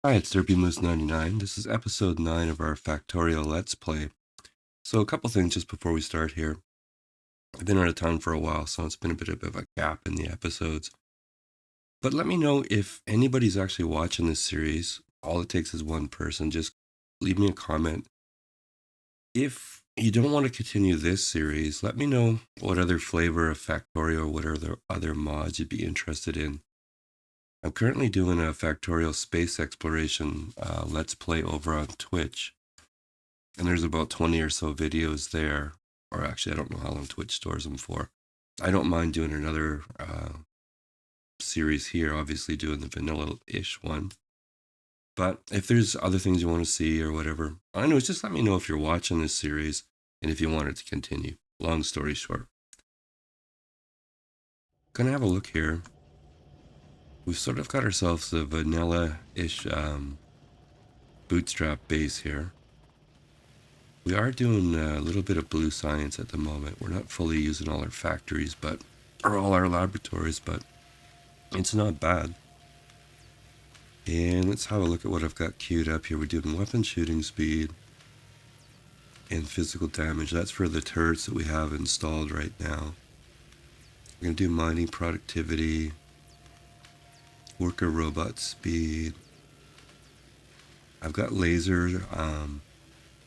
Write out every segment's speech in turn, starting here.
Hi, it's DerpyMoose99. This is episode 9 of our Factorio Let's Play. So a couple things just before we start here. I've been out of town for a while, so it's been a bit of a gap in the episodes. But let me know if anybody's actually watching this series. All it takes is one person. Just leave me a comment. If you don't want to continue this series, let me know what other flavor of Factorio or what other mods you'd be interested in. I'm currently doing a Factorio space exploration Let's Play over on Twitch. And there's about 20 or so videos there. Or actually, I don't know how long Twitch stores them for. I don't mind doing another series here, obviously doing the vanilla-ish one. But if there's other things you want to see or whatever, I know, just let me know if you're watching this series and if you want it to continue. Long story short. Gonna have a look here. We've sort of got ourselves a vanilla-ish bootstrap base here. We are doing a little bit of blue science at the moment. We're not fully using all our factories, or all our laboratories, but it's not bad. And let's have a look at what I've got queued up here. We're doing weapon shooting speed and physical damage. That's for the turrets that we have installed right now. We're going to do mining productivity, worker robot speed. I've got laser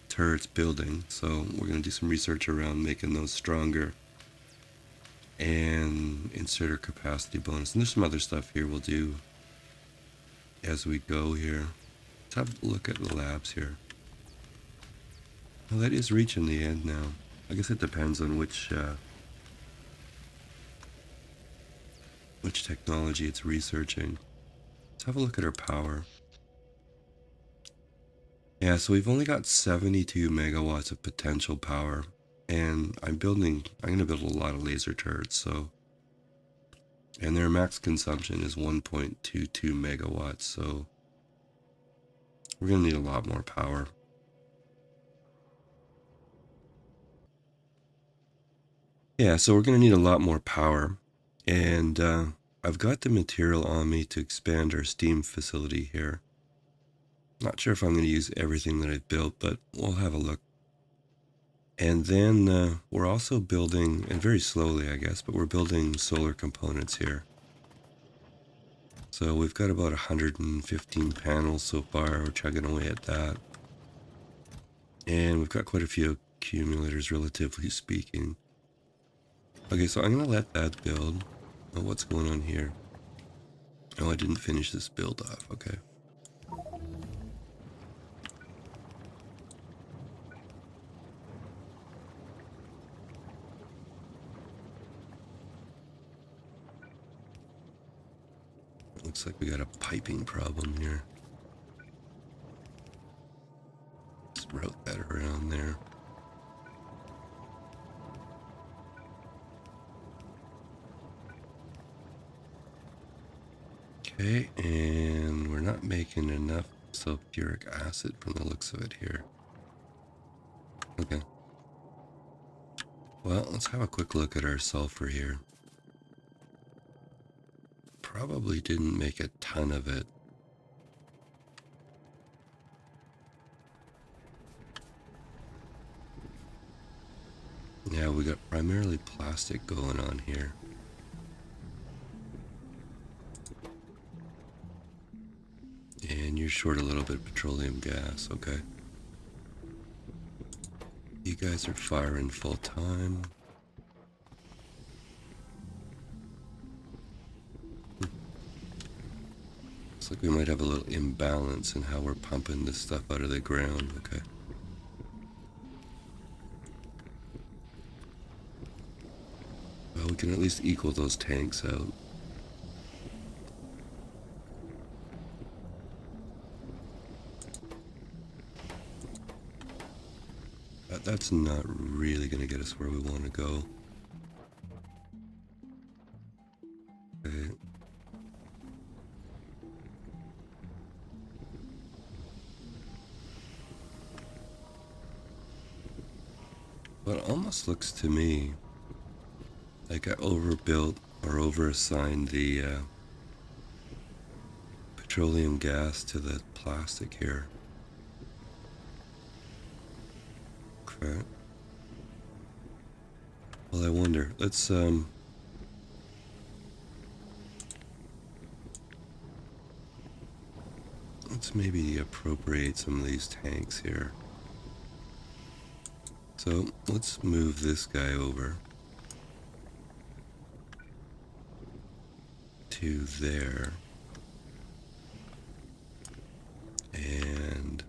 turrets building, so we're going to do some research around making those stronger. And inserter capacity bonus. And there's some other stuff here we'll do as we go here. Let's have a look at the labs here. Well, that is reaching the end now. I guess it depends on which technology it's researching. Let's have a look at our power. Yeah, so we've only got 72 megawatts of potential power. And I'm going to build a lot of laser turrets, and their max consumption is 1.22 megawatts, so we're going to need a lot more power. Yeah, so we're going to need a lot more power, and I've got the material on me to expand our steam facility here. Not sure if I'm going to use everything that I've built, but we'll have a look. And then we're also building, and very slowly I guess, but we're building solar components here. So we've got about 115 panels so far. We're chugging away at that. And we've got quite a few accumulators, relatively speaking. Okay, so I'm going to let that build. Oh, what's going on here? Oh, I didn't finish this build off. Okay. Looks like we got a piping problem here. Let's route that around there. Okay, and we're not making enough sulfuric acid from the looks of it here. Okay. Well, let's have a quick look at our sulfur here. Probably didn't make a ton of it. Yeah, we got primarily plastic going on here. And you're short a little bit of petroleum gas, okay. You guys are firing full time. Looks like we might have a little imbalance in how we're pumping this stuff out of the ground, okay. Well, we can at least equal those tanks out. That's not really going to get us where we want to go. Okay. Well, it almost looks to me like I overbuilt or overassigned the petroleum gas to the plastic here. Okay. Well, I wonder. Let's maybe appropriate some of these tanks here. So let's move this guy over to there. And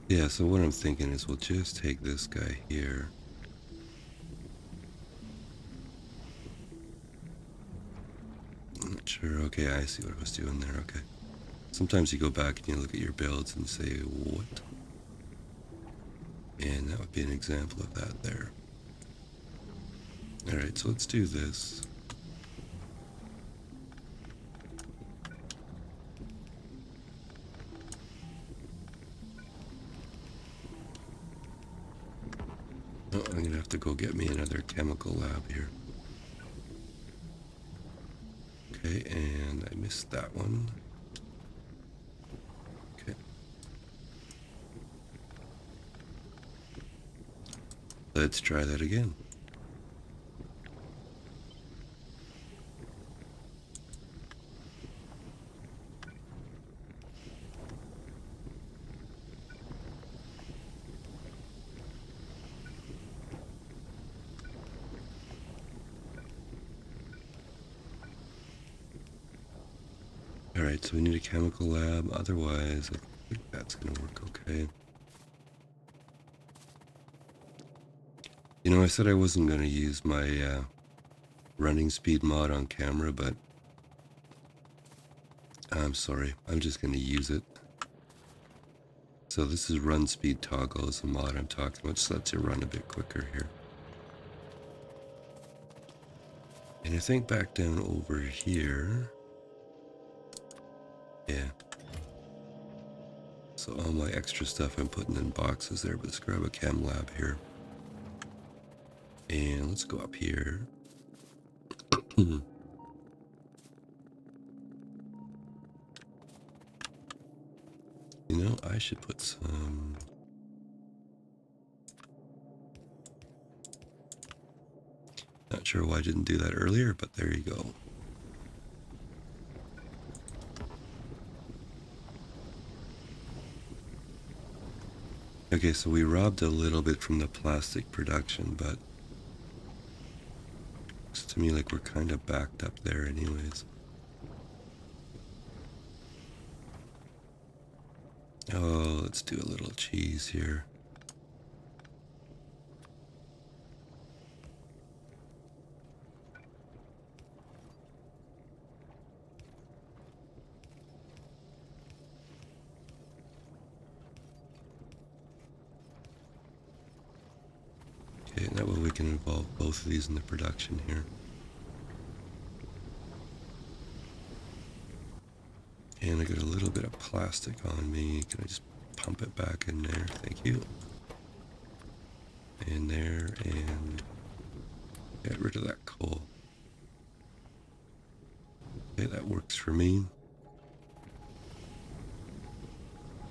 yeah, so what I'm thinking is we'll just take this guy here. I'm not sure. Okay, I see what I was doing there. Okay. Sometimes you go back and you look at your builds and say, what? And that would be an example of that there. Alright, so let's do this. Oh, I'm gonna have to go get me another chemical lab here. Okay, and I missed that one. Okay. Let's try that again. Alright, so we need a chemical lab, otherwise I think that's gonna work okay. You know, I said I wasn't gonna use my running speed mod on camera, but I'm sorry, I'm just gonna use it. So this is run speed toggle is the mod I'm talking about, just lets you run a bit quicker here. And I think back down over here, yeah. So all my extra stuff I'm putting in boxes there, but let's grab a chem lab here. And let's go up here. You know, I should put some... Not sure why I didn't do that earlier, but there you go. Okay, so we robbed a little bit from the plastic production, but looks to me like we're kind of backed up there anyways. Oh, let's do a little cheese here. Okay, that way we can involve both of these in the production here. And I got a little bit of plastic on me. Can I just pump it back in there? Thank you. In there, and get rid of that coal. Okay, that works for me.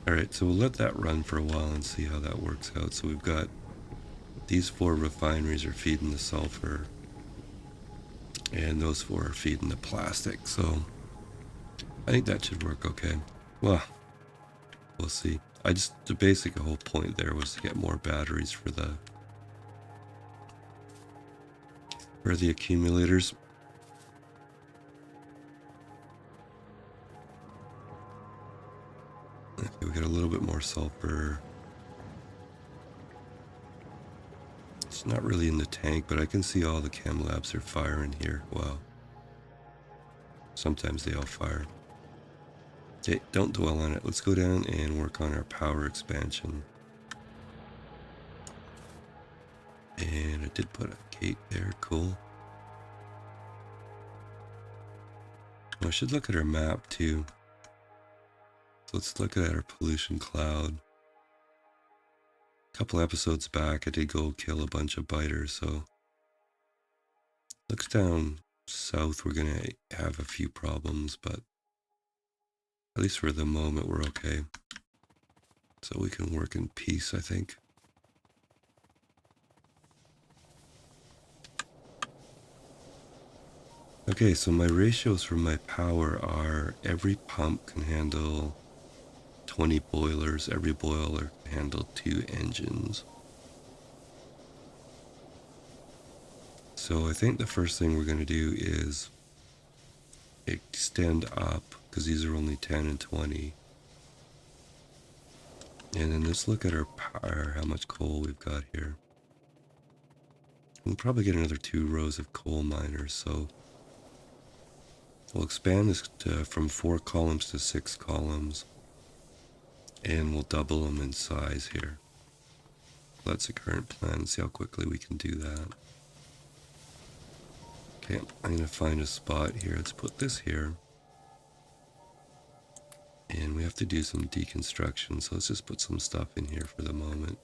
Alright, so we'll let that run for a while and see how that works out. So we've got these 4 refineries are feeding the sulfur, and those 4 are feeding the plastic. So I think that should work okay. Well, we'll see. The basic whole point there was to get more batteries for the accumulators. Okay, we got a little bit more sulfur. It's not really in the tank, but I can see all the chem labs are firing here. Wow. Sometimes they all fire. Okay, don't dwell on it. Let's go down and work on our power expansion. And I did put a gate there. Cool. I should look at our map too. let's look at our pollution cloud. A couple episodes back, I did go kill a bunch of biters, so looks down south we're gonna have a few problems, but at least for the moment we're okay. So we can work in peace, I think. Okay, so my ratios for my power are every pump can handle 20 boilers, every boiler can handle 2 engines. So I think the first thing we're going to do is extend up, because these are only 10 and 20. And then let's look at our power, how much coal we've got here. We'll probably get another 2 rows of coal miners, so we'll expand this from 4 columns to 6 columns, and we'll double them in size here. That's the current plan. See how quickly we can do that. Okay, I'm going to find a spot here. Let's put this here. And we have to do some deconstruction, so let's just put some stuff in here for the moment.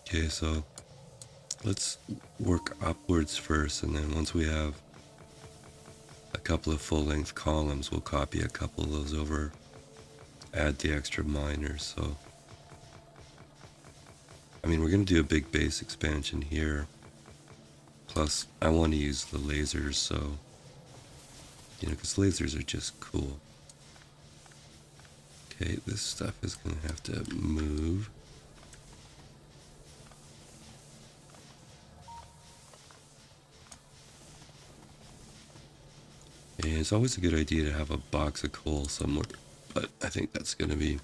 Okay, so let's work upwards first, and then once we have a couple of full-length columns, we'll copy a couple of those over, add the extra miners. So, I mean, we're going to do a big base expansion here. Plus, I want to use the lasers, so, you know, because lasers are just cool. Okay, this stuff is going to have to move. And it's always a good idea to have a box of coal somewhere, but I think that's going to be...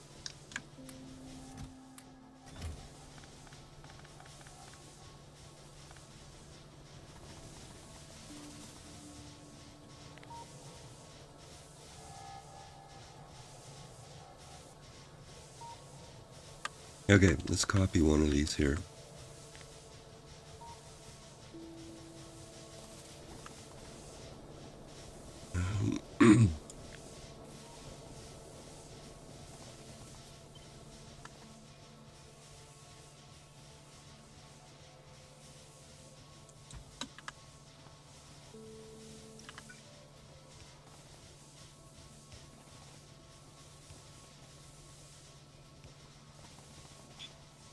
Okay, let's copy one of these here.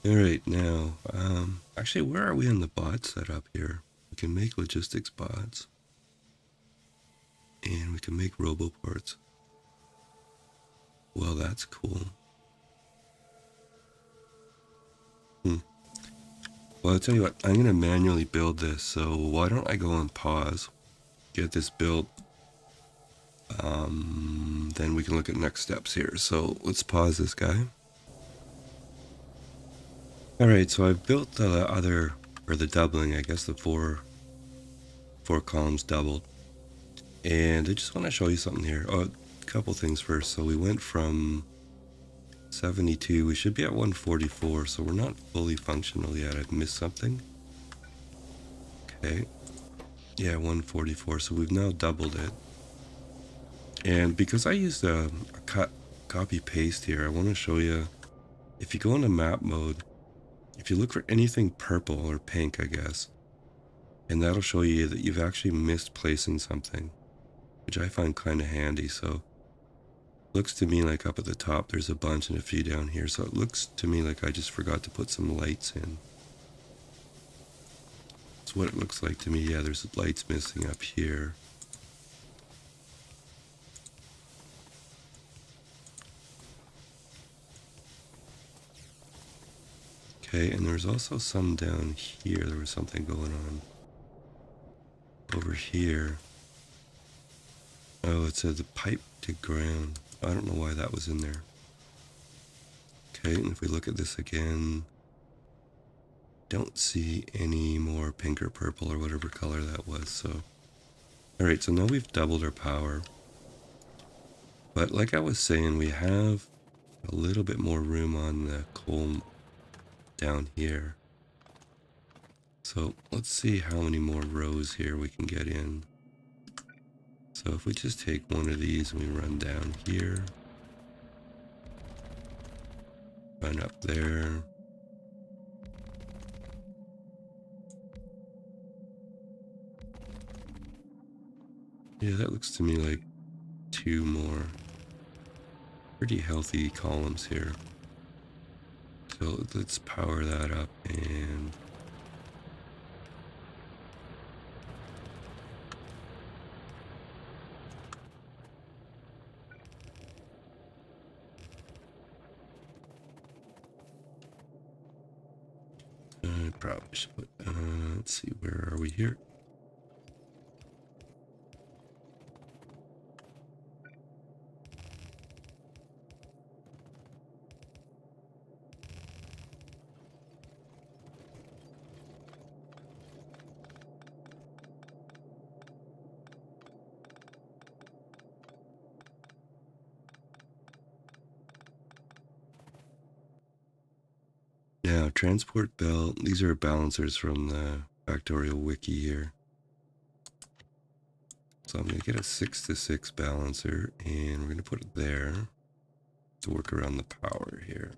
Alright, now, actually, where are we on the bot setup here? We can make logistics bots. And we can make roboports. Well, that's cool. Well, I'll tell you what, I'm going to manually build this, so why don't I go on pause, get this built, then we can look at next steps here. So let's pause this guy. Alright, so I've built the other, or the doubling, I guess the four columns doubled. And I just want to show you something here. Oh, a couple things first. So we went from 72, we should be at 144, so we're not fully functional yet. I've missed something. Okay. Yeah, 144, so we've now doubled it. And because I used a copy paste here, I want to show you, if you go into map mode, if you look for anything purple or pink, I guess, and that'll show you that you've actually missed placing something, which I find kind of handy. So looks to me like up at the top there's a bunch and a few down here, so it looks to me like I just forgot to put some lights in. That's what it looks like to me. Yeah, there's lights missing up here. Okay, and there's also some down here. There was something going on over here. Oh, it said the pipe to ground. I don't know why that was in there. Okay, and if we look at this again, don't see any more pink or purple or whatever color that was. So Alright, so now we've doubled our power. But like I was saying, we have a little bit more room on the coal down here. So let's see how many more rows here we can get in. So if we just take one of these and we run down here, run up there. Yeah, that looks to me like two more pretty healthy columns here. So let's power that up and probably should put, let's see, where are we here? Now, transport belt, these are balancers from the Factorio wiki here. So I'm going to get a 6-to-6 balancer, and we're going to put it there to work around the power here.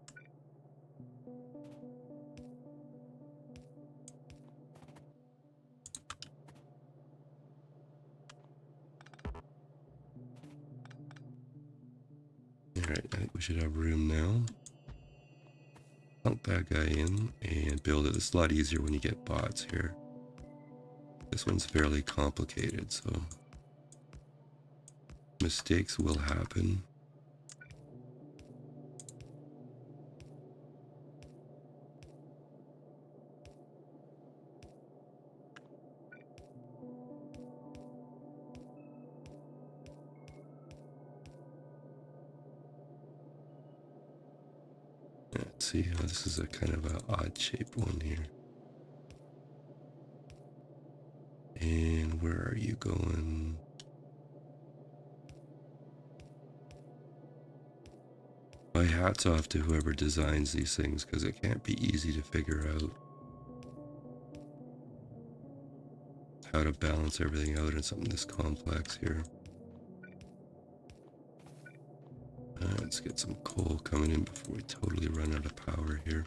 Alright, I think we should have room now. Plunk that guy in and build it. It's a lot easier when you get bots here. This one's fairly complicated, so mistakes will happen. Let's see how this is a kind of an odd shaped one here. And where are you going? My hat's off to whoever designs these things, because it can't be easy to figure out how to balance everything out in something this complex here. Let's get some coal coming in before we totally run out of power here.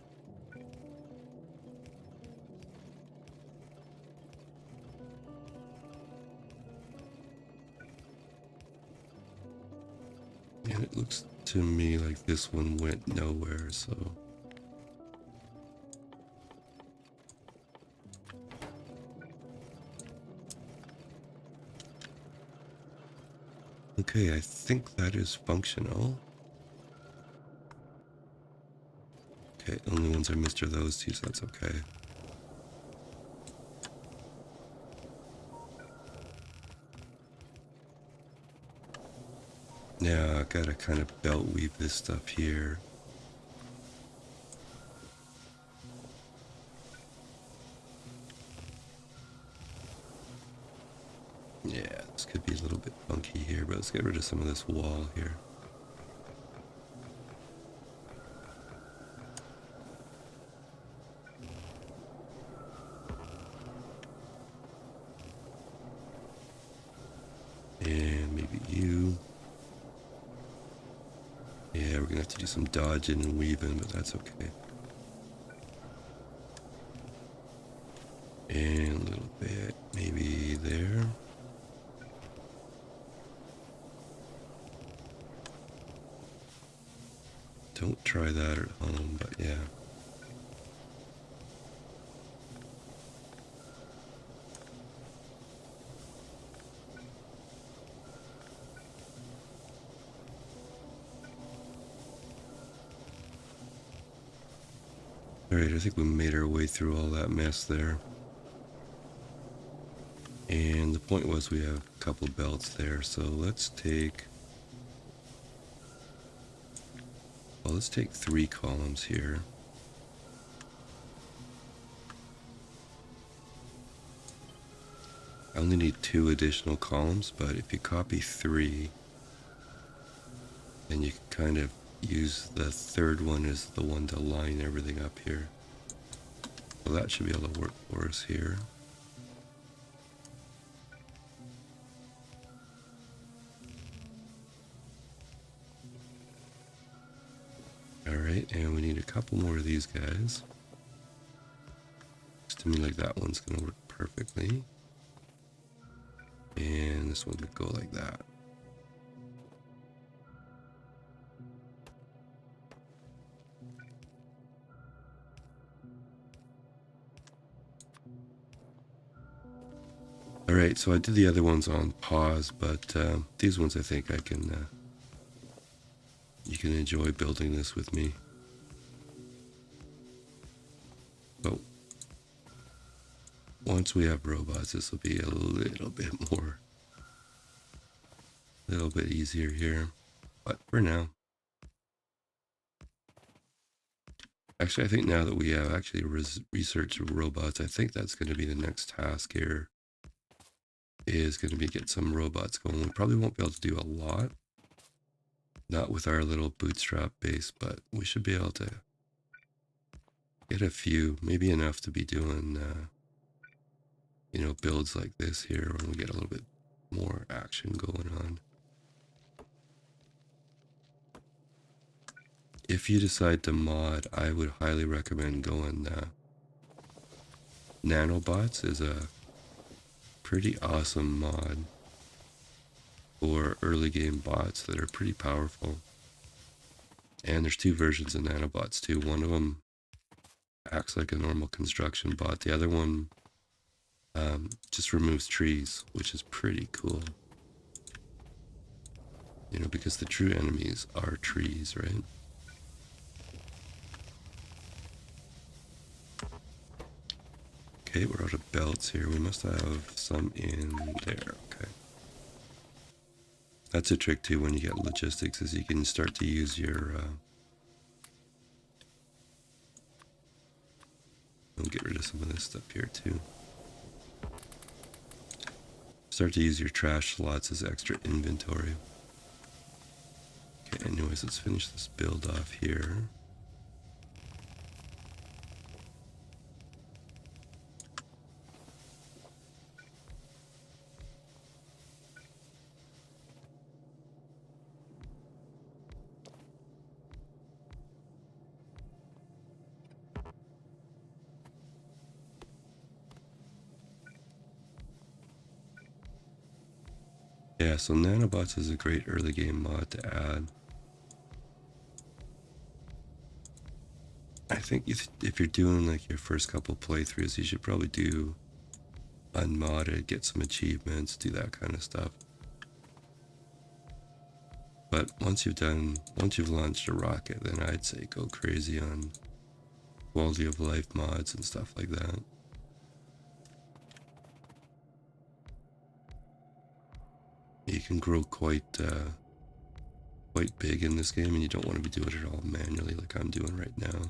And it looks to me like this one went nowhere, so okay, I think that is functional. Okay, only ones I missed are those two, so that's okay. Now I gotta kind of belt weave this stuff here. Yeah, this could be a little bit funky here, but let's get rid of some of this wall here. And maybe you. Yeah, we're gonna have to do some dodging and weaving, but that's okay. And a little bit, maybe there. Don't try that at home, but yeah. Alright, I think we made our way through all that mess there. And the point was we have a couple belts there, so let's take... well, let's take 3 columns here. I only need 2 additional columns, but if you copy 3, then you can kind of use the third one as the one to line everything up here. So that should be able to work for us here. Alright, and we need a couple more of these guys. Looks to me like that one's going to work perfectly. And this one would go like that. Alright, so I did the other ones on pause, but these ones I think I can, you can enjoy building this with me. So once we have robots, this will be a little bit easier here. But for now, actually, I think now that we have actually researched robots, I think that's going to be the next task here. Is going to be get some robots going. We probably won't be able to do a lot, not with our little bootstrap base, but we should be able to get a few, maybe enough to be doing, you know, builds like this here when we get a little bit more action going on. If you decide to mod, I would highly recommend going Nanobots is a pretty awesome mod for early game bots that are pretty powerful. And there's 2 versions of Nanobots too. One of them acts like a normal construction bot. The other one just removes trees, which is pretty cool. You know, because the true enemies are trees, right? Okay, we're out of belts here. We must have some in there. Okay. That's a trick too when you get logistics, is you can start to use your I'll get rid of some of this stuff here too. Start to use your trash slots as extra inventory. Okay, anyways, let's finish this build off here. Yeah, so Nanobots is a great early game mod to add. I think if you're doing like your first couple playthroughs, you should probably do unmodded, get some achievements, do that kind of stuff. But once you've launched a rocket, then I'd say go crazy on quality of life mods and stuff like that. You can grow quite big in this game, and you don't want to be doing it all manually like I'm doing right now.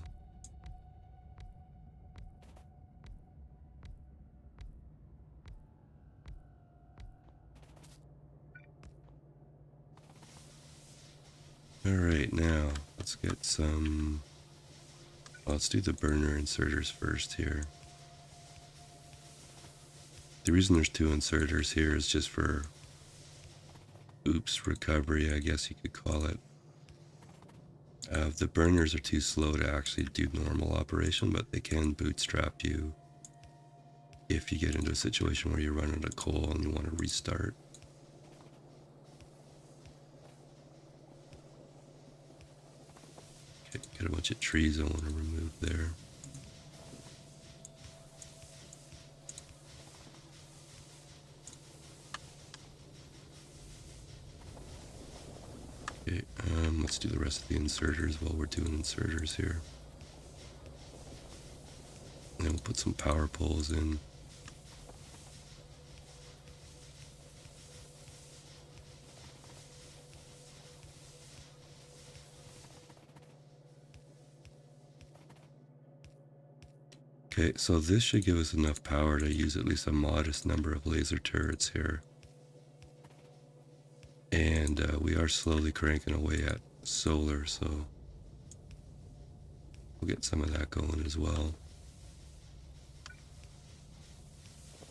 Alright, now let's get some... Well, let's do the burner inserters first here. The reason there's 2 inserters here is just for oops recovery, I guess you could call it. The burners are too slow to actually do normal operation, but they can bootstrap you if you get into a situation where you're running out of coal and you want to restart. Okay, got a bunch of trees I want to remove there. Okay, let's do the rest of the inserters while we're doing inserters here. And then we'll put some power poles in. Okay, so this should give us enough power to use at least a modest number of laser turrets here. And we are slowly cranking away at solar, so we'll get some of that going as well.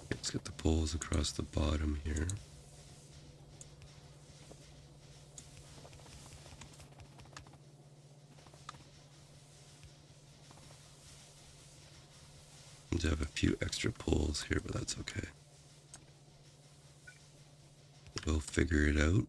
Let's get the poles across the bottom here. And to have a few extra poles here, but that's okay. We'll figure it out.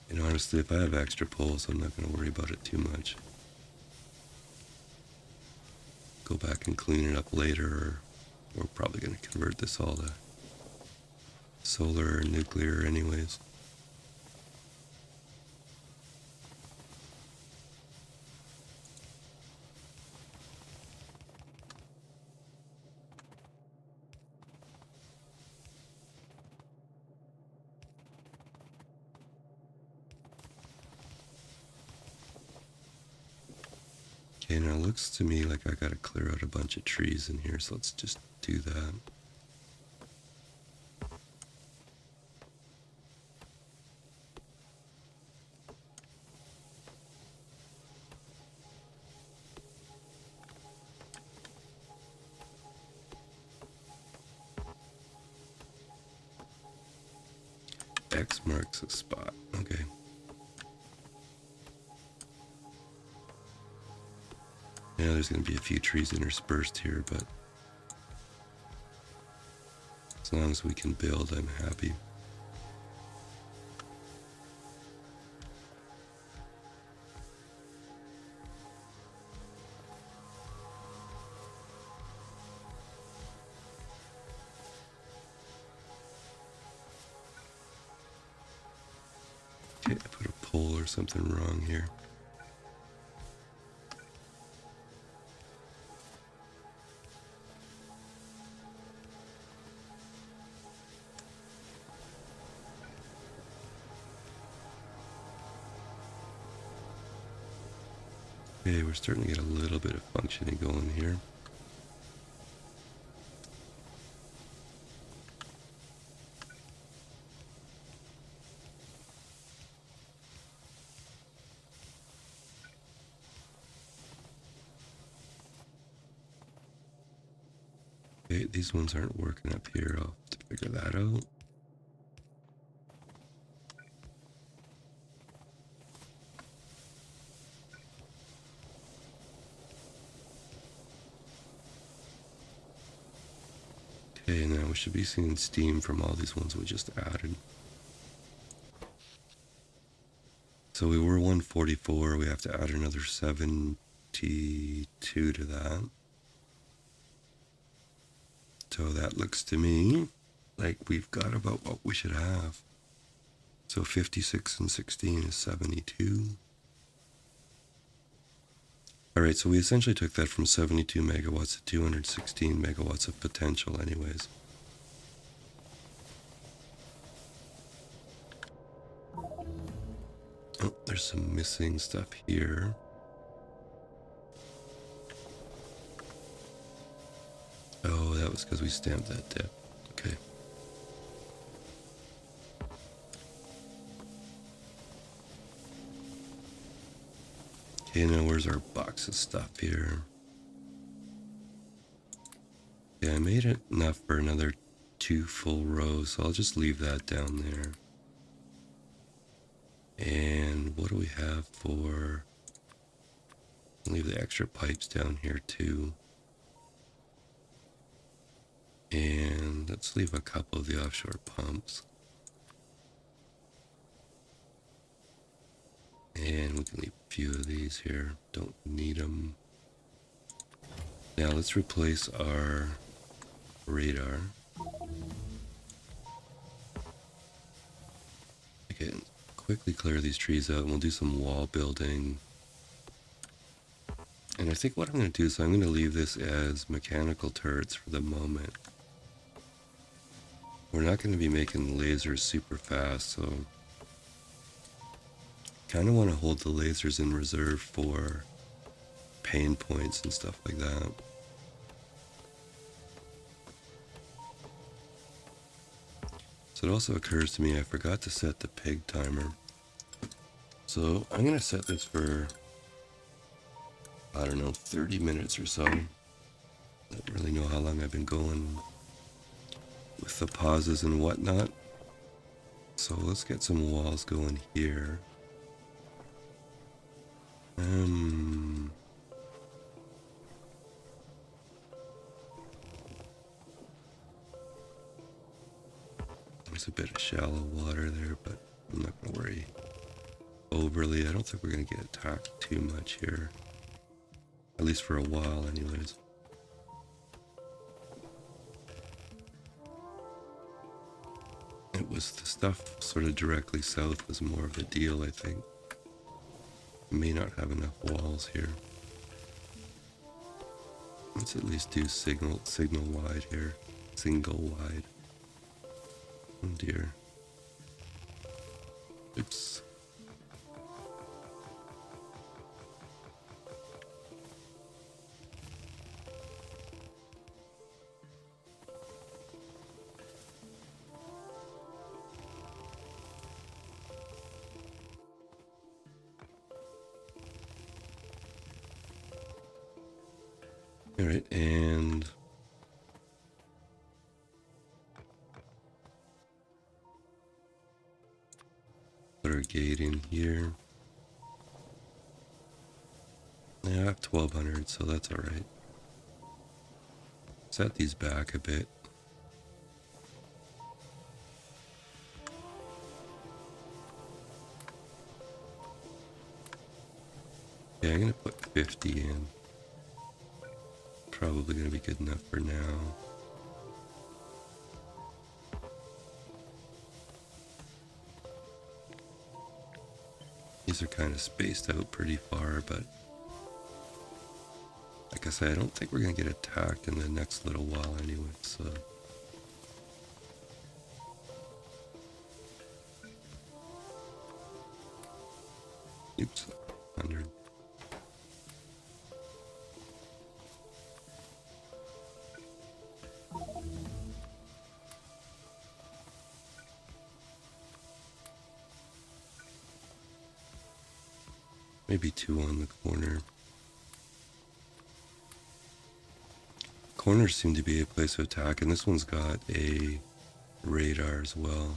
And honestly, if I have extra poles, I'm not going to worry about it too much. Go back and clean it up later, or we're probably going to convert this all to solar or nuclear anyways. Okay, now it looks to me like I gotta clear out a bunch of trees in here, so let's just do that. X marks a spot. Okay. Yeah, there's going to be a few trees interspersed here, but as long as we can build, I'm happy. Okay, I put a pole or something wrong here. Okay, we're starting to get a little bit of functioning going here. Okay, these ones aren't working up here. I'll have to figure that out. Okay, now we should be seeing steam from all these ones we just added. So we were 144, we have to add another 72 to that. So that looks to me like we've got about what we should have. So 56 and 16 is 72. All right, so we essentially took that from 72 megawatts to 216 megawatts of potential anyways. Oh, there's some missing stuff here. Oh, that was because we stamped that dip. Okay. Okay, now where's our box of stuff here? Yeah, I made it enough for another 2 full rows, so I'll just leave that down there. And what do we have for... I'll leave the extra pipes down here too. And let's leave a couple of the offshore pumps. And we can leave a few of these here. Don't need them. Now let's replace our radar. Again, quickly clear these trees out and we'll do some wall building. And I think what I'm going to do is I'm going to leave this as mechanical turrets for the moment. We're not going to be making lasers super fast, so kind of want to hold the lasers in reserve for pain points and stuff like that. So it also occurs to me I forgot to set the pig timer. So I'm going to set this for, I don't know, 30 minutes or so. I don't really know how long I've been going with the pauses and whatnot. So let's get some walls going here. There's a bit of shallow water there, but I'm not going to worry overly. I don't think we're going to get attacked too much here. At least for a while anyways. It was the stuff sort of directly south was more of a deal, I think. May not have enough walls here. Let's at least do signal wide here. Single wide. Oh dear. Oops. All right, and put our gate in here. Yeah, I have 1200, so that's all right. Set these back a bit. Yeah, I'm gonna put 50 in. Probably gonna be good enough for now. These are kind of spaced out pretty far, but like I said, I don't think we're gonna get attacked in the next little while anyway, so. Oops, 100. Maybe 2 on the corner. Corners seem to be a place to attack, and this one's got a radar as well.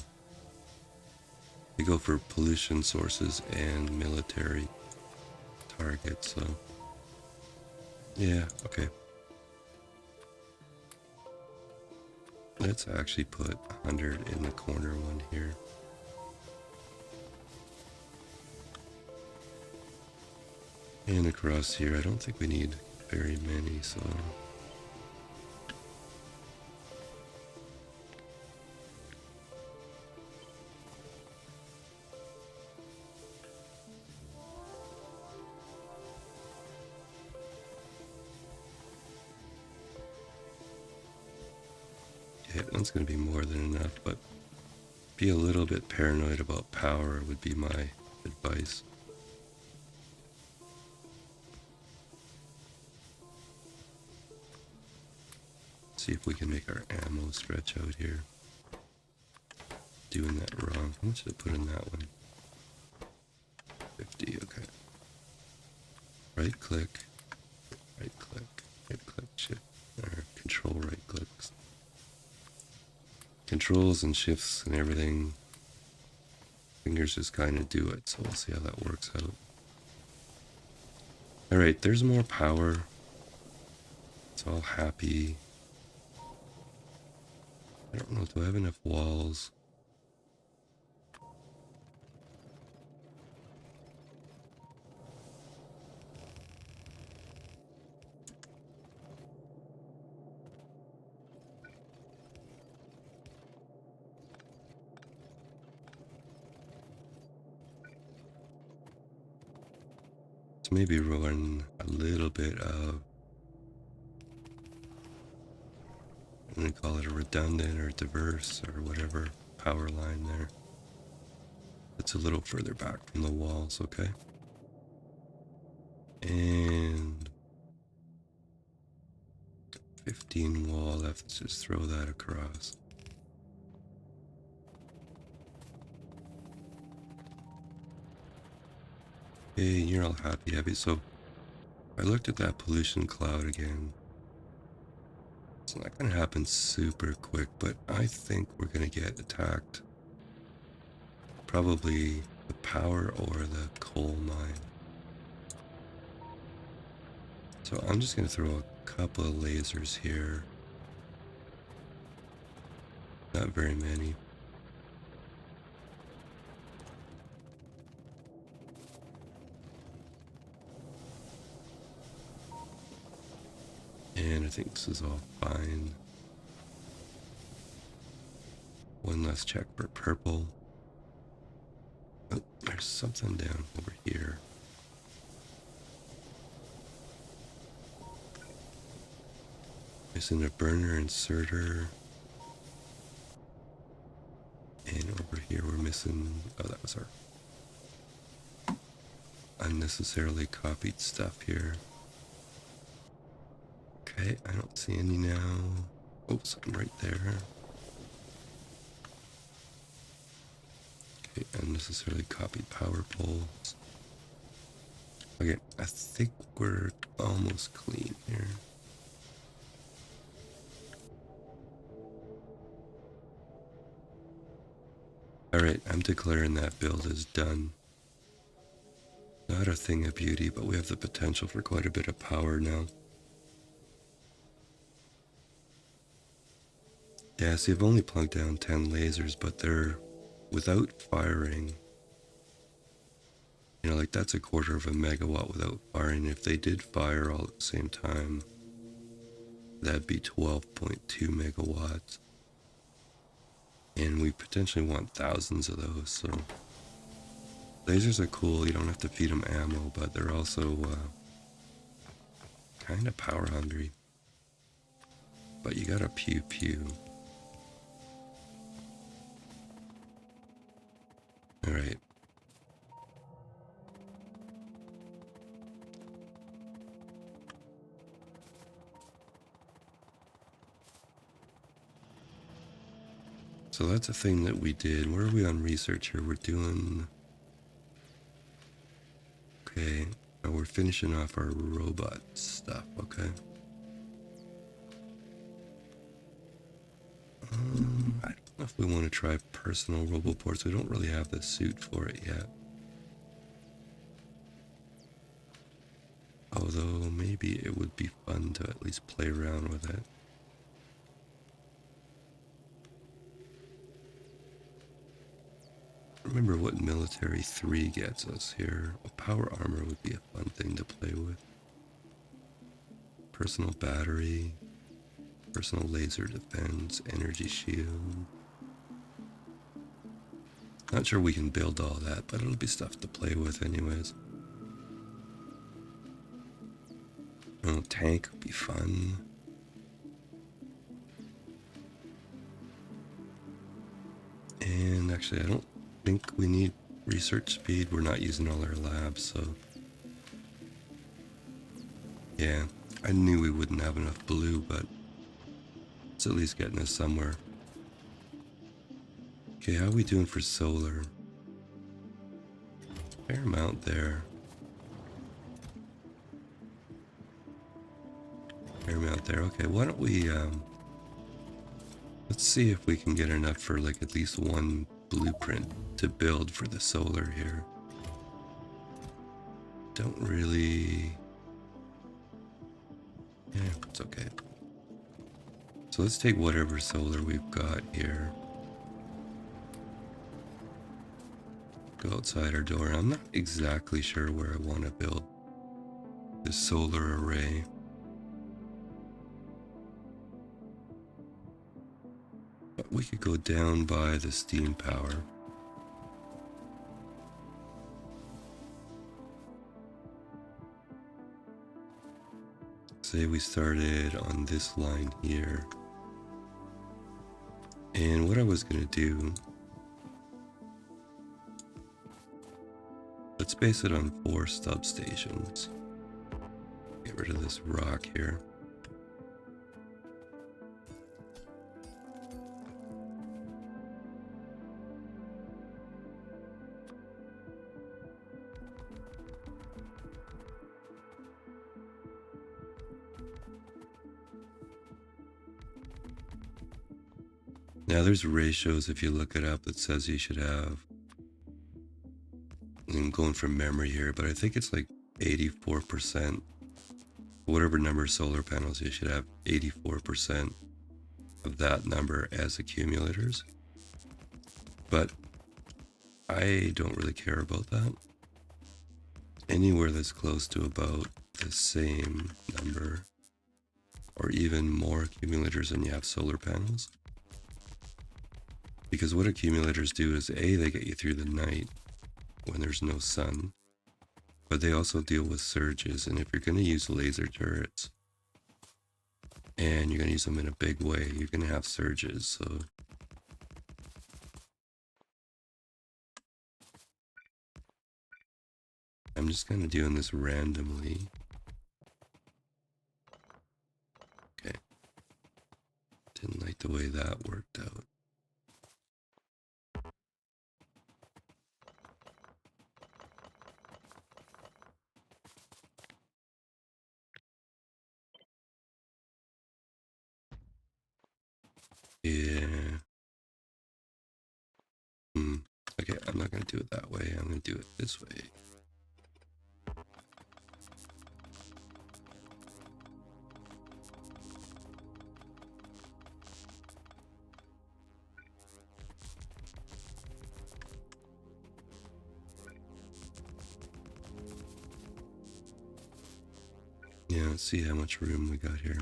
They go for pollution sources and military targets, so yeah, okay. Let's actually put 100 in the corner one here. And across here, I don't think we need very many, so yeah, one's going to be more than enough, but be a little bit paranoid about power would be my advice. See if we can make our ammo stretch out here. Doing that wrong. How much did I put in that one? 50, okay. Right click, shift, or control right clicks. Controls and shifts and everything. Fingers just kind of do it, so we'll see how that works out. Alright, there's more power. It's all happy. I don't know, do I have enough walls? So maybe run a little bit of I'm going to call it a redundant or diverse or whatever power line there. It's a little further back from the walls, okay? And 15 wall left. Let's just throw that across. Okay, you're all happy. So I looked at that pollution cloud again. It's not going to happen super quick, but I think we're going to get attacked. Probably the power or the coal mine. So I'm just going to throw a couple of lasers here. Not very many. And I think this is all fine. One last check for purple. Oh, there's something down over here. Missing a burner inserter. And over here we're missing, oh, that was our unnecessarily copied stuff here. Okay, I don't see any now. Oh, something right there. Okay, unnecessarily copied power poles. Okay, I think we're almost clean here. Alright, I'm declaring that build is done. Not a thing of beauty, but we have the potential for quite a bit of power now. Yeah, see, I've only plugged down 10 lasers, but they're without firing. You know, like that's a quarter of a megawatt without firing. If they did fire all at the same time, that'd be 12.2 megawatts. And we potentially want thousands of those, so lasers are cool. You don't have to feed them ammo, but they're also kind of power hungry. But you gotta pew pew. Alright. So that's a thing that we did. Where are we on research here? We're doing... Okay. Oh, we're finishing off our robot stuff, okay. I don't know if we want to try personal roboports. We don't really have the suit for it yet. Although maybe it would be fun to at least play around with it. Remember what military 3 gets us here. A power armor would be a fun thing to play with. Personal battery, personal laser defense, energy shield. Not sure we can build all that, but it'll be stuff to play with anyways. Oh, tank would be fun. And actually, I don't think we need research speed. We're not using all our labs, so... Yeah, I knew we wouldn't have enough blue, but it's at least getting us somewhere. Okay, how are we doing for solar? Fair amount there. Fair amount there. Okay, why don't we, let's see if we can get enough for like at least one blueprint to build for the solar here. Don't really... Yeah, it's okay. So let's take whatever solar we've got here. Go outside our door. I'm not exactly sure where I want to build this solar array. But we could go down by the steam power. Say we started on this line here. And what I was going to do, let's base it on 4 substations. Get rid of this rock here. Now there's ratios, if you look it up, that says you should have, I'm going from memory here, but I think it's like 84%. Whatever number of solar panels, you should have 84% of that number as accumulators. But I don't really care about that. Anywhere that's close to about the same number or even more accumulators than you have solar panels. Because what accumulators do is A, they get you through the night when there's no sun, but they also deal with surges. And if you're going to use laser turrets and you're going to use them in a big way, you're going to have surges. So I'm just kind of doing this randomly. Okay. Didn't like the way that worked out. Yeah. Okay, I'm not going to do it that way. I'm going to do it this way. Yeah, let's see how much room we got here.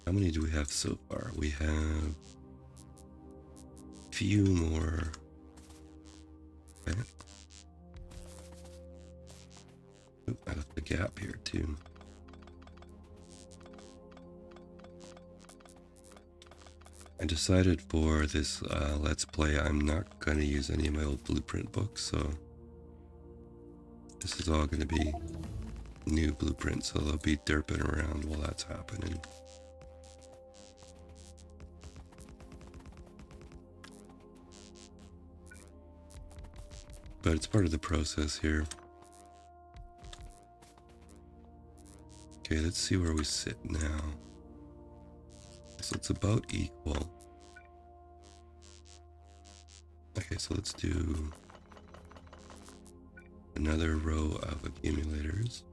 How many do we have so far? We have a few more. Okay. Oop, I left a gap here too. I decided for this Let's Play, I'm not going to use any of my old blueprint books, so this is all going to be new blueprints, so they'll be derping around while that's happening. But it's part of the process here. Okay, let's see where we sit now. So it's about equal. Okay, so let's do another row of accumulators.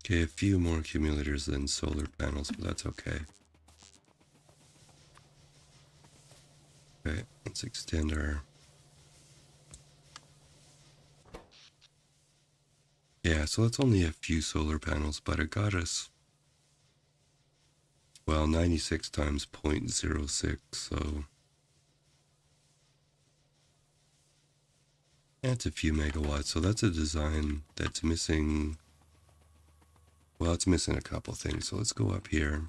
Okay, a few more accumulators than solar panels, but that's okay. Okay, let's extend our... Yeah, so that's only a few solar panels, but it got us, well, 96 times 0.06, so... That's a few megawatts, so that's a design that's missing... Well, it's missing a couple things, so let's go up here.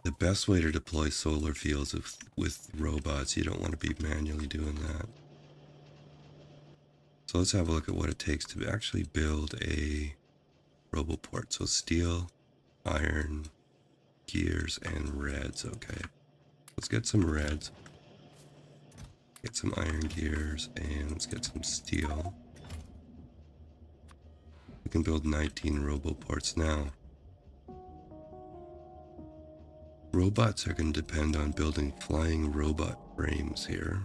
The best way to deploy solar fields with robots, you don't want to be manually doing that. So let's have a look at what it takes to actually build a roboport. So steel, iron, gears, and reds. Okay, let's get some reds. Get some iron gears, and let's get some steel. We can build 19 roboports now. Robots are going to depend on building flying robot frames here.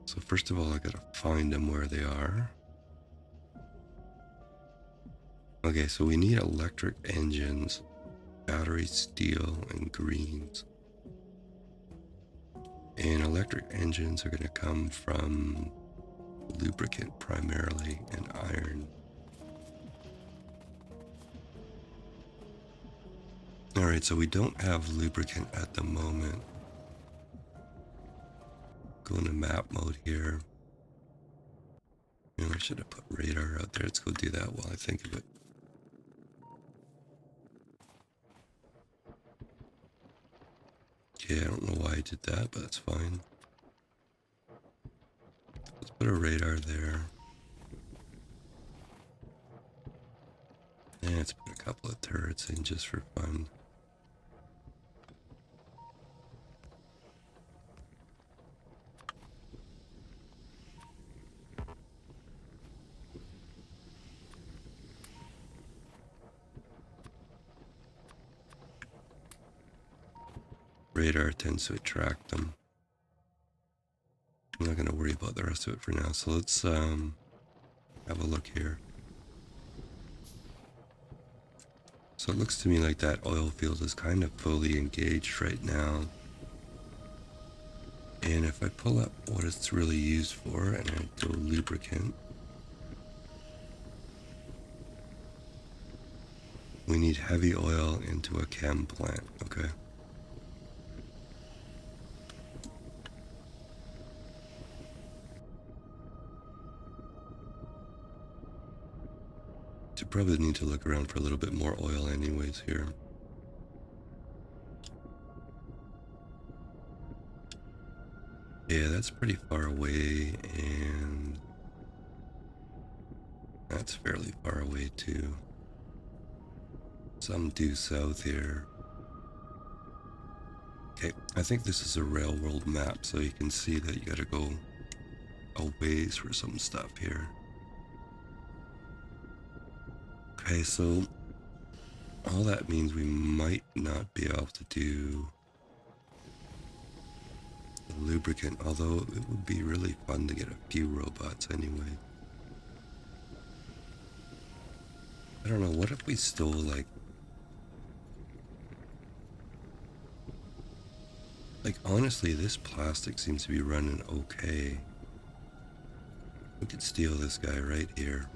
So first of all, I gotta find them where they are. Okay, so we need electric engines, battery, steel, and greens. And electric engines are going to come from lubricant primarily and iron. Alright, so we don't have lubricant at the moment. Go into map mode here. I should have put radar out there. Let's go do that while I think of it. Okay, I don't know why I did that, but that's fine. Let's put a radar there. And let's put a couple of turrets in just for fun. Radar tends to attract them. I'm not going to worry about the rest of it for now. So let's have a look here. So it looks to me like that oil field is kind of fully engaged right now. And if I pull up what it's really used for and I go lubricant, we need heavy oil into a chem plant, okay? So probably need to look around for a little bit more oil anyways here. Yeah, that's pretty far away, and that's fairly far away too. Some due south here. Okay, I think this is a railroad map, so you can see that you gotta go a ways for some stuff here. Okay, so all that means we might not be able to do the lubricant, although it would be really fun to get a few robots anyway. I don't know, what if we stole like honestly, this plastic seems to be running okay. We could steal this guy right here.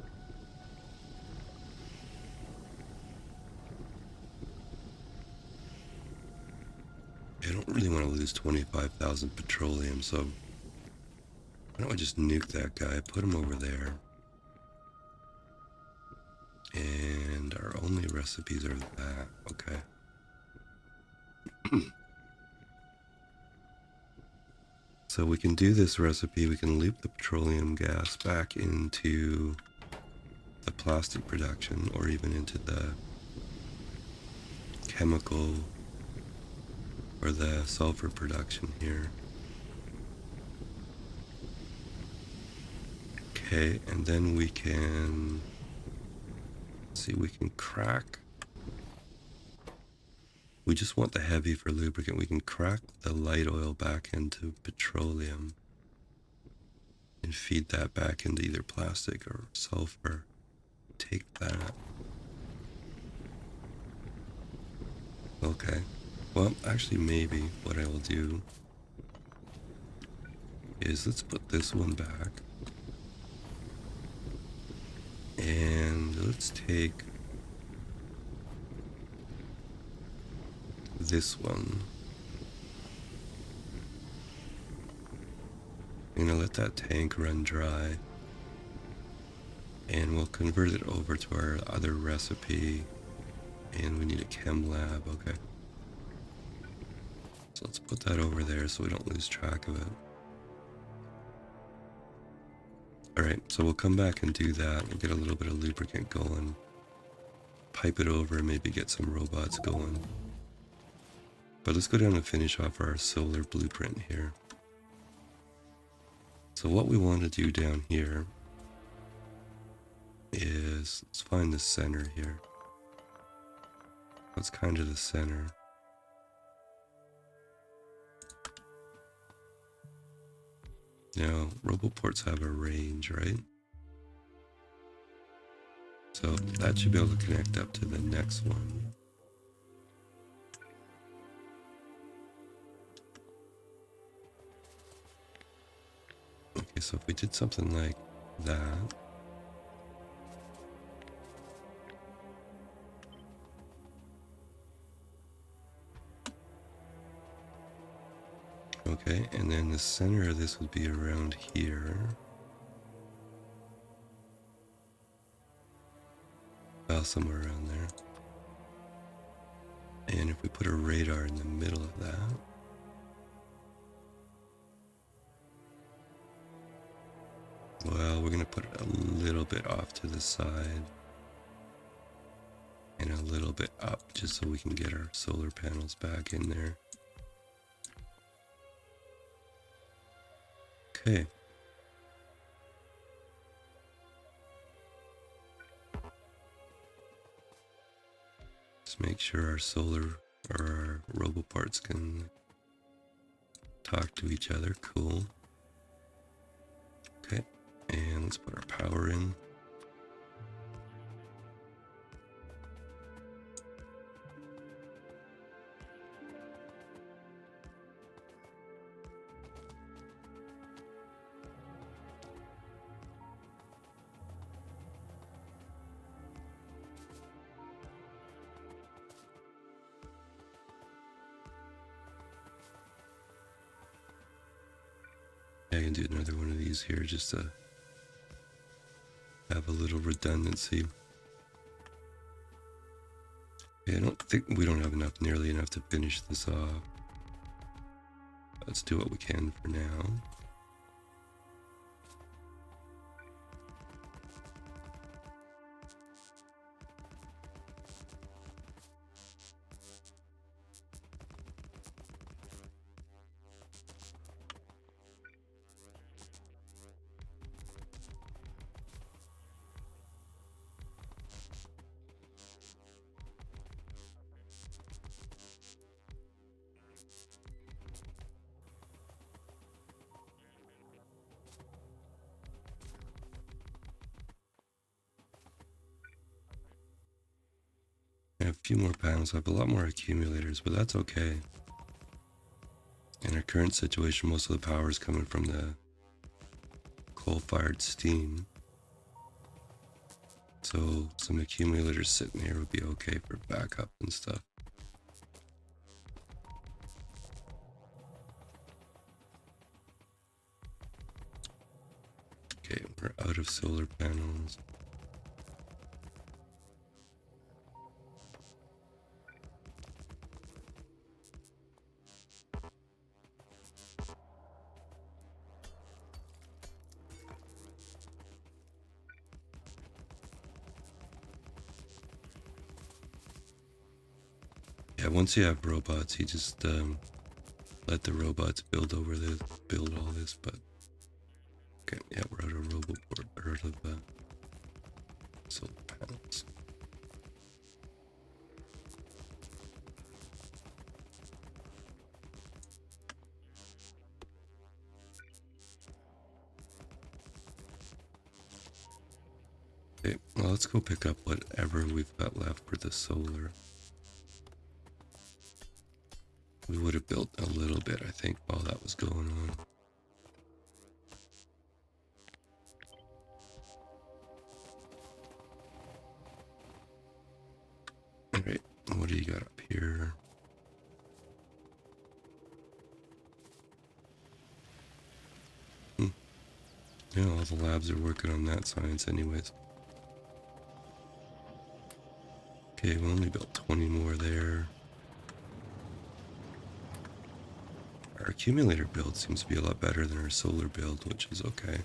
I don't really want to lose 25,000 petroleum, so why don't I just nuke that guy, put him over there. And our only recipes are that, okay. So we can do this recipe, we can loop the petroleum gas back into the plastic production or even into the chemical or the sulfur production here. Okay, and then we can see, we can crack. We just want the heavy for lubricant. We can crack the light oil back into petroleum and feed that back into either plastic or sulfur. Take that. Okay. Well, actually, maybe what I will do is let's put this one back. And let's take this one. I'm gonna let that tank run dry. And we'll convert it over to our other recipe. And we need a chem lab, okay. So let's put that over there so we don't lose track of it. Alright, so we'll come back and do that. We'll get a little bit of lubricant going. Pipe it over and maybe get some robots going. But let's go down and finish off our solar blueprint here. So what we want to do down here is, let's find the center here. That's kind of the center. Now, roboports have a range, right? So that should be able to connect up to the next one. Okay, so if we did something like that. Okay, and then the center of this would be around here. Well, somewhere around there. And if we put a radar in the middle of that, well, we're going to put it a little bit off to the side and a little bit up just so we can get our solar panels back in there. Okay. Just make sure our solar or our robo parts can talk to each other. Cool. Okay. And let's put our power in. I can do another one of these here just to have a little redundancy. Okay, I don't think we don't have nearly enough to finish this off. Let's do what we can for now. I have a few more panels. I have a lot more accumulators, but that's okay. In our current situation, most of the power is coming from the coal-fired steam. So some accumulators sitting here would be okay for backup and stuff. Okay, we're out of solar panels. Yeah, once you have robots, you just let the robots build all this. But okay, yeah, we're out of roboport, or out of solar panels. Okay, well, let's go pick up whatever we've got left for the solar. We would have built a little bit, I think, while that was going on. Alright, what do you got up here? Yeah, all the labs are working on that science anyways. Okay, we only built 20 more there. Our accumulator build seems to be a lot better than our solar build, which is okay.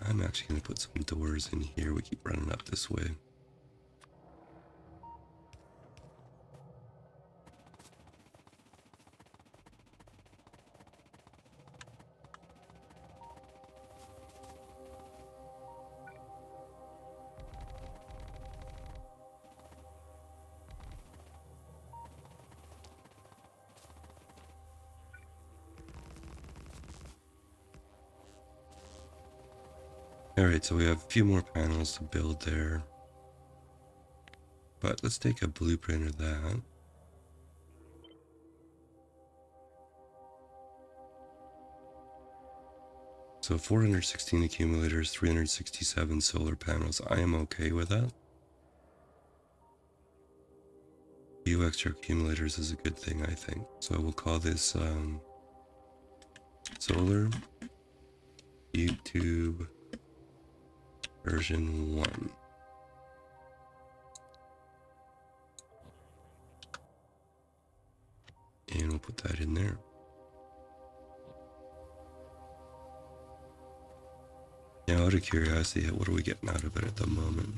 I'm actually going to put some doors in here. We keep running up this way. Alright, so we have a few more panels to build there. But let's take a blueprint of that. So 416 accumulators, 367 solar panels. I am okay with that. few extra accumulators is a good thing, I think. So we'll call this solar YouTube version 1. And we'll put that in there. Now, out of curiosity, what are we getting out of it at the moment?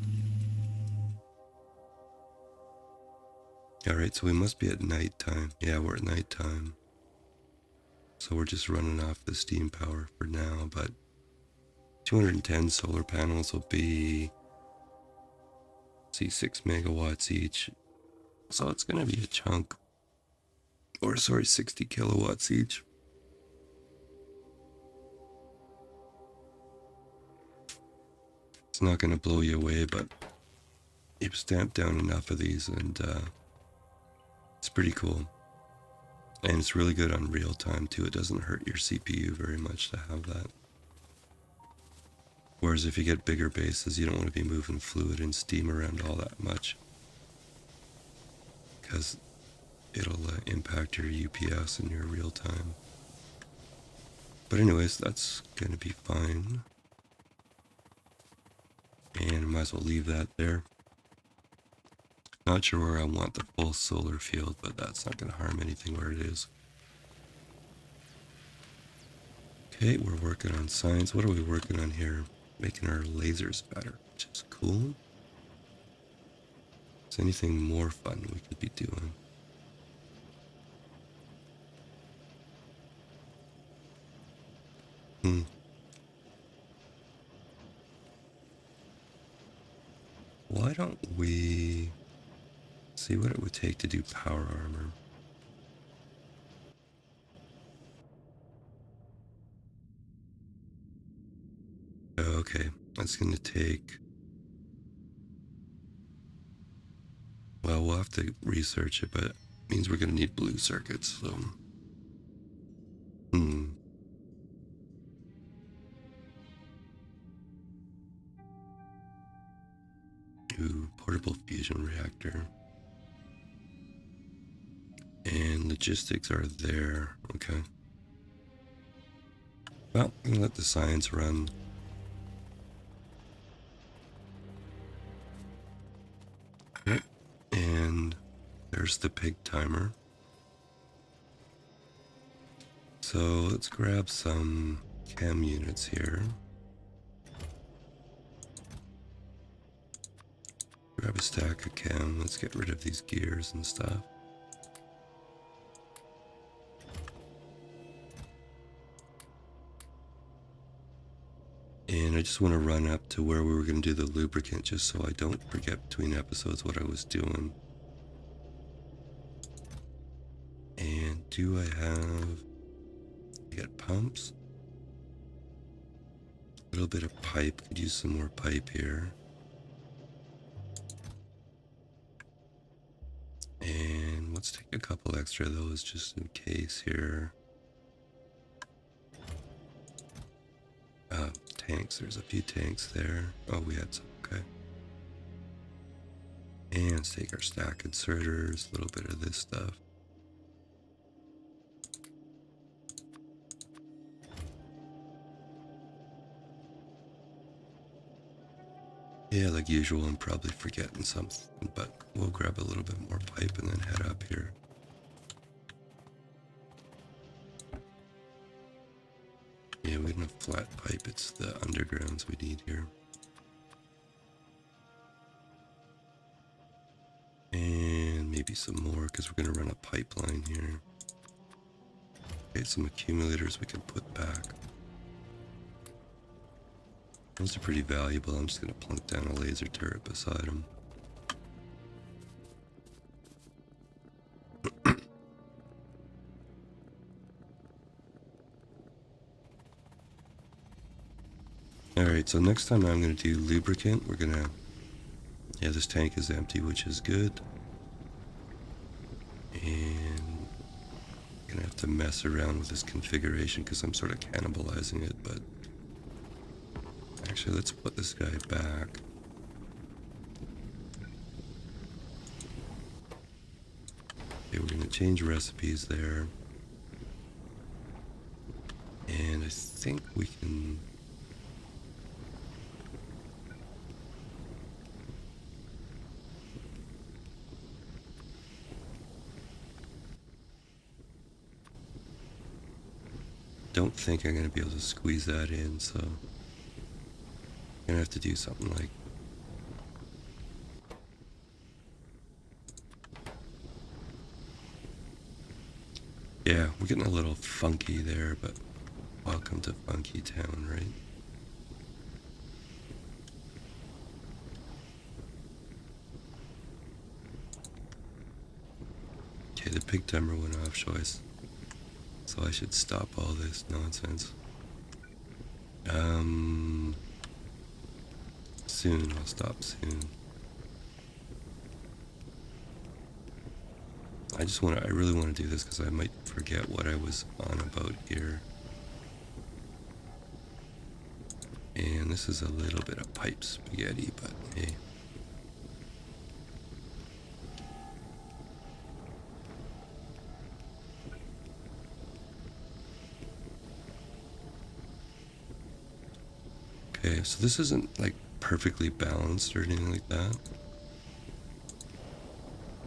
Alright, so we must be at nighttime. Yeah, we're at nighttime. So we're just running off the steam power for now, but 210 solar panels will be, see, 6 megawatts each. So it's going to be a chunk. Or sorry, 60 kilowatts each. It's not going to blow you away, but you've stamped down enough of these and it's pretty cool. And it's really good on real time too. It doesn't hurt your CPU very much to have that. Whereas if you get bigger bases, you don't want to be moving fluid and steam around all that much, because it'll impact your UPS in your real time. But anyways, that's going to be fine. And I might as well leave that there. Not sure where I want the full solar field, but that's not going to harm anything where it is. Okay, we're working on science. What are we working on here? Making our lasers better, which is cool. Is anything more fun we could be doing? Why don't we see what it would take to do power armor? Okay, that's going to take... Well, we'll have to research it, but it means we're going to need blue circuits, so... Ooh, portable fusion reactor. And logistics are there. Okay. Well, I'm gonna let the science run. Okay. And there's the pig timer. So let's grab some chem units here. Grab a stack of chem. Let's get rid of these gears and stuff. And I just want to run up to where we were going to do the lubricant, just so I don't forget between episodes what I was doing. And do I have... get pumps? A little bit of pipe. Could use some more pipe here. And let's take a couple extra of those just in case here. Tanks. There's a few tanks there. Oh, we had some. Okay. And let's take our stack inserters. A little bit of this stuff. Yeah, like usual, I'm probably forgetting something, but we'll grab a little bit more pipe and then head up here. Yeah, we don't have flat pipe, it's the undergrounds we need here. And maybe some more, because we're going to run a pipeline here. Okay, some accumulators we can put back. Those are pretty valuable. I'm just going to plunk down a laser turret beside them. Alright, so next time I'm going to do lubricant. We're going to... Yeah, this tank is empty, which is good. And I'm going to have to mess around with this configuration because I'm sort of cannibalizing it, but... Actually, let's put this guy back. change recipes there. And I think we can... Don't think I'm going to be able to squeeze that in, so... I'm going to have to do something like... Yeah, we're getting a little funky there, but welcome to Funky Town, right? Okay, the pig timer went off, so I should stop all this nonsense. Soon, I'll stop soon. I really want to do this because I might forget what I was on about here. And this is a little bit of pipe spaghetti, but hey. Okay, so this isn't like perfectly balanced or anything like that.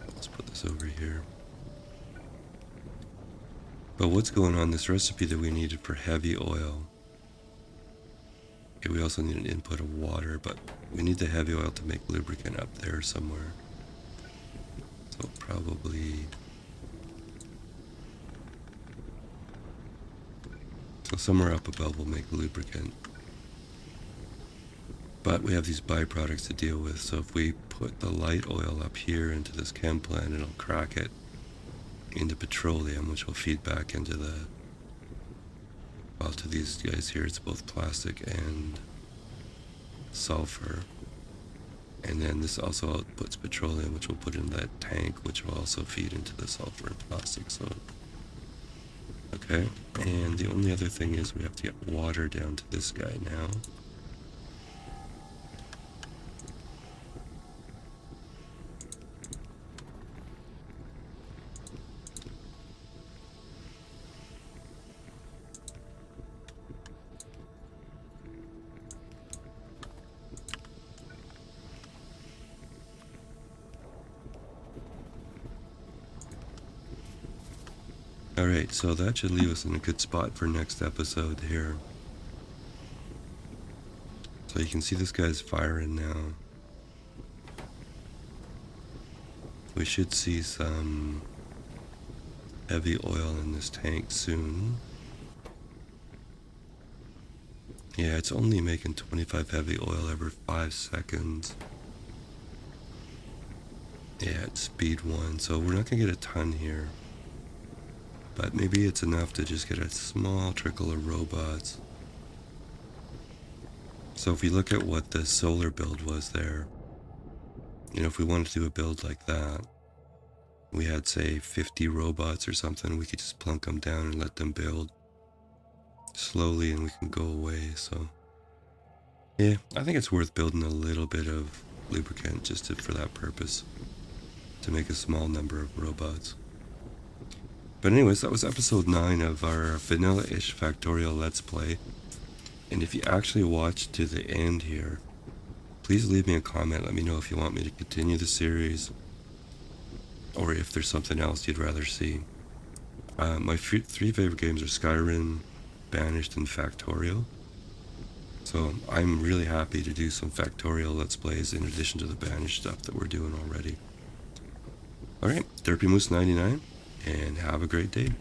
Let's put this over here. But what's going on, this recipe that we needed for heavy oil. Okay, we also need an input of water, but we need the heavy oil to make lubricant up there somewhere. So probably... So somewhere up above we'll make lubricant. But we have these byproducts to deal with, so if we put the light oil up here into this chem plant, it'll crack it into petroleum, which will feed back into the... Well, to these guys here, it's both plastic and sulfur. And then this also outputs petroleum, which we'll put in that tank, which will also feed into the sulfur and plastic. So, okay. And the only other thing is we have to get water down to this guy now. Alright, so that should leave us in a good spot for next episode here. So you can see this guy's firing now. We should see some heavy oil in this tank soon. Yeah, it's only making 25 heavy oil every 5 seconds. Yeah, it's speed 1, so we're not going to get a ton here. But maybe it's enough to just get a small trickle of robots. So if we look at what the solar build was there, you know, if we wanted to do a build like that, we had, say, 50 robots or something, we could just plunk them down and let them build slowly and we can go away. So yeah, I think it's worth building a little bit of lubricant just for that purpose, to make a small number of robots. But anyways, that was episode 9 of our vanilla-ish Factorio Let's Play. And if you actually watched to the end here, please leave me a comment. Let me know if you want me to continue the series, or if there's something else you'd rather see. My 3 favorite games are Skyrim, Banished, and Factorio. So I'm really happy to do some Factorio Let's Plays in addition to the Banished stuff that we're doing already. Alright, Derpy Moose 99. And have a great day.